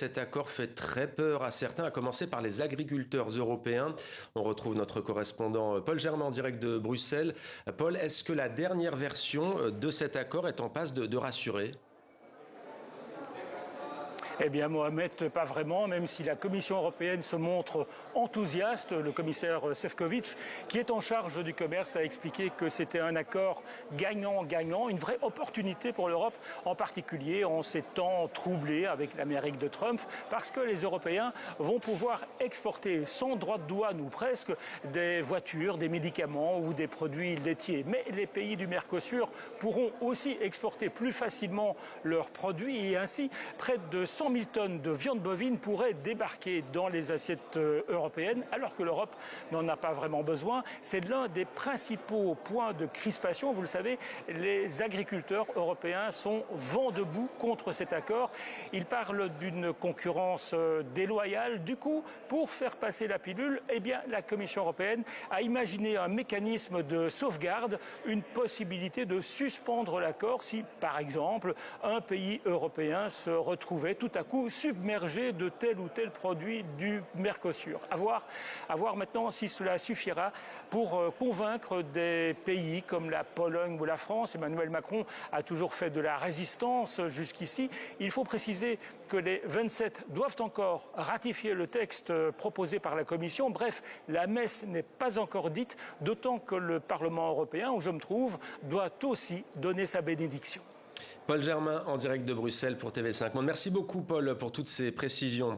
cet accord fait très peur à certains, à commencer par les agriculteurs européens. On retrouve notre correspondant Paul Germain en direct de Bruxelles. Paul, est-ce que la dernière version de cet accord est en passe de rassurer ? Eh bien, Mohamed, pas vraiment, même si la Commission européenne se montre enthousiaste. Le commissaire Šefčovič, qui est en charge du commerce, a expliqué que c'était un accord gagnant-gagnant, une vraie opportunité pour l'Europe, en particulier en ces temps troublés avec l'Amérique de Trump, parce que les Européens vont pouvoir exporter sans droit de douane ou presque des voitures, des médicaments ou des produits laitiers. Mais les pays du Mercosur pourront aussi exporter plus facilement leurs produits et ainsi près de 100 000 tonnes de viande bovine pourraient débarquer dans les assiettes européennes, alors que l'Europe n'en a pas vraiment besoin. C'est l'un des principaux points de crispation. Vous le savez, les agriculteurs européens sont vent debout contre cet accord. Ils parlent d'une concurrence déloyale. Du coup, pour faire passer la pilule, eh bien, la Commission européenne a imaginé un mécanisme de sauvegarde, une possibilité de suspendre l'accord si, par exemple, un pays européen se retrouvait tout à coup submergé de tel ou tel produit du Mercosur. À voir maintenant si cela suffira pour convaincre des pays comme la Pologne ou la France. Emmanuel Macron a toujours fait de la résistance jusqu'ici. Il faut préciser que les 27 doivent encore ratifier le texte proposé par la Commission. Bref, la messe n'est pas encore dite, d'autant que le Parlement européen, où je me trouve, doit aussi donner sa bénédiction. Paul Germain en direct de Bruxelles pour TV5 Monde. Merci beaucoup Paul pour toutes ces précisions.